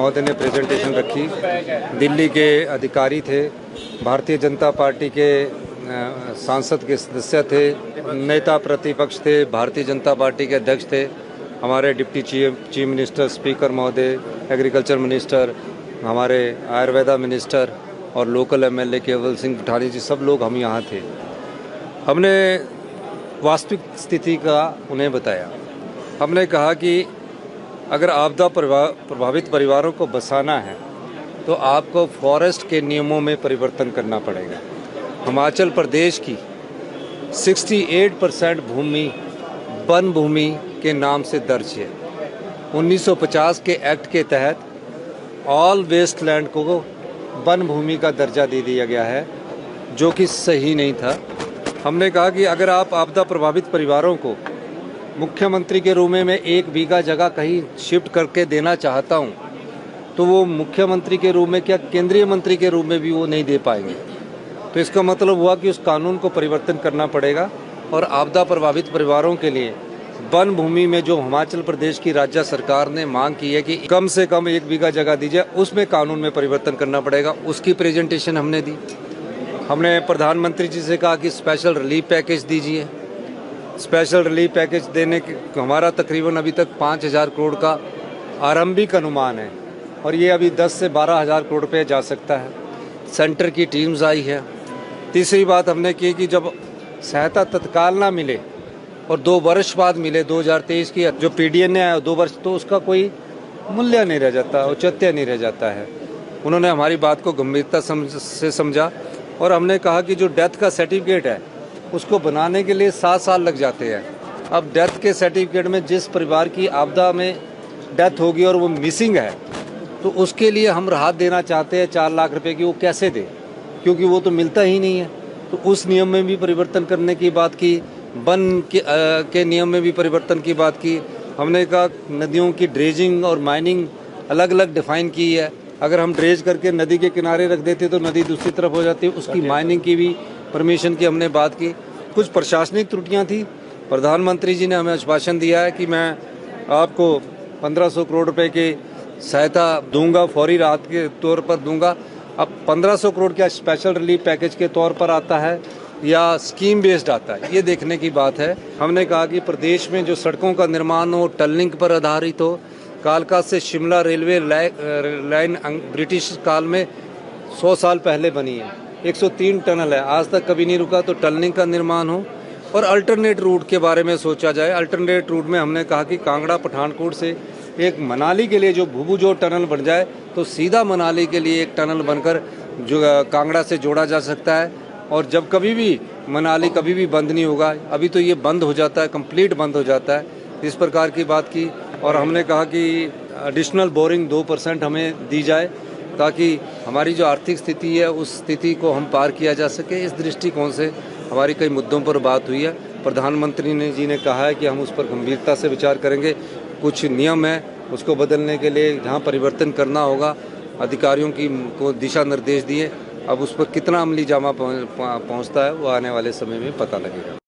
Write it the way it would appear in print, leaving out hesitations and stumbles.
महोदय ने प्रेजेंटेशन रखी। दिल्ली के अधिकारी थे, भारतीय जनता पार्टी के सांसद के सदस्य थे, नेता प्रतिपक्ष थे, भारतीय जनता पार्टी के अध्यक्ष थे, हमारे डिप्टी चीफ मिनिस्टर, स्पीकर महोदय, एग्रीकल्चर मिनिस्टर, हमारे आयुर्वेदा मिनिस्टर और लोकल एमएलए केवल सिंह पठानी जी, सब लोग हम यहाँ थे। हमने वास्तविक स्थिति का उन्हें बताया। हमने कहा कि अगर आपदा प्रभावित परिवारों को बसाना है तो आपको फॉरेस्ट के नियमों में परिवर्तन करना पड़ेगा। हिमाचल प्रदेश की 68% भूमि वन भूमि के नाम से दर्ज है। 1950 के एक्ट के तहत ऑल वेस्ट लैंड को वन भूमि का दर्जा दे दिया गया है, जो कि सही नहीं था। हमने कहा कि अगर आप आपदा प्रभावित परिवारों को मुख्यमंत्री के रूप में 1 बीघा जगह कहीं शिफ्ट करके देना चाहता हूं, तो वो मुख्यमंत्री के रूप में क्या केंद्रीय मंत्री के रूप में भी वो नहीं दे पाएंगे। तो इसका मतलब हुआ कि उस कानून को परिवर्तन करना पड़ेगा और आपदा प्रभावित परिवारों के लिए वन भूमि में जो हिमाचल प्रदेश की राज्य सरकार ने मांग की है कि कम से कम 1 बीघा जगह दीजिए, उसमें कानून में परिवर्तन करना पड़ेगा। उसकी प्रेजेंटेशन हमने दी। हमने प्रधानमंत्री जी से कहा कि स्पेशल रिलीफ पैकेज दीजिए। स्पेशल रिलीफ पैकेज देने के हमारा तकरीबन अभी तक 5,000 करोड़ का आरंभिक अनुमान है और ये अभी 10 से 12,000 करोड़ पे जा सकता है। सेंटर की टीम्स आई है। तीसरी बात हमने की कि जब सहायता तत्काल ना मिले और 2 वर्ष बाद मिले, 2023 की जो पीडीएन ने आया 2 वर्ष, तो उसका कोई मूल्य नहीं रह जाता, औचित्य नहीं रह जाता है। उन्होंने हमारी बात को गंभीरता से समझा और हमने कहा कि जो डेथ का सर्टिफिकेट है उसको बनाने के लिए 7 साल लग जाते हैं। अब डेथ के सर्टिफिकेट में जिस परिवार की आपदा में डेथ होगी और वो मिसिंग है, तो उसके लिए हम राहत देना चाहते हैं 4 लाख रुपए की। वो कैसे दें, क्योंकि वो तो मिलता ही नहीं है। तो उस नियम में भी परिवर्तन करने की बात की, वन के नियम में भी परिवर्तन की बात की। हमने कहा नदियों की ड्रेजिंग और माइनिंग अलग अलग डिफाइन की है। अगर हम ड्रेज करके नदी के किनारे रख देते तो नदी दूसरी तरफ हो जाती है। उसकी माइनिंग की भी परमिशन की हमने बात की। कुछ प्रशासनिक त्रुटियां थी। प्रधानमंत्री जी ने हमें आश्वासन दिया है कि मैं आपको 1500 करोड़ रुपए की सहायता दूंगा, फौरी राहत के तौर पर दूंगा। अब 1500 करोड़ क्या स्पेशल रिलीफ पैकेज के तौर पर आता है या स्कीम बेस्ड आता है, ये देखने की बात है। हमने कहा कि प्रदेश में जो सड़कों का निर्माण हो, टनलिंग पर आधारित हो। कालका से शिमला रेलवे लाइन ब्रिटिश काल में 100 साल पहले बनी है। 103 टनल है, आज तक कभी नहीं रुका। तो टनलिंग का निर्माण हो और अल्टरनेट रूट के बारे में सोचा जाए। अल्टरनेट रूट में हमने कहा कि कांगड़ा पठानकोट से एक मनाली के लिए जो भुभुजोर टनल बन जाए, तो सीधा मनाली के लिए एक टनल बनकर जो कांगड़ा से जोड़ा जा सकता है। और जब कभी भी मनाली कभी भी बंद नहीं होगा। अभी तो ये बंद हो जाता है, कंप्लीट बंद हो जाता है। इस प्रकार की बात की। और हमने कहा कि एडिशनल बोरिंग 2% हमें दी जाए, ताकि हमारी जो आर्थिक स्थिति है उस स्थिति को हम पार किया जा सके। इस दृष्टिकोण से हमारी कई मुद्दों पर बात हुई है। प्रधानमंत्री जी ने कहा है कि हम उस पर गंभीरता से विचार करेंगे। कुछ नियम है उसको बदलने के लिए जहाँ परिवर्तन करना होगा, अधिकारियों की को दिशा निर्देश दिए। अब उस पर कितना अमली जामा पहुँचता है वो आने वाले समय में पता लगेगा।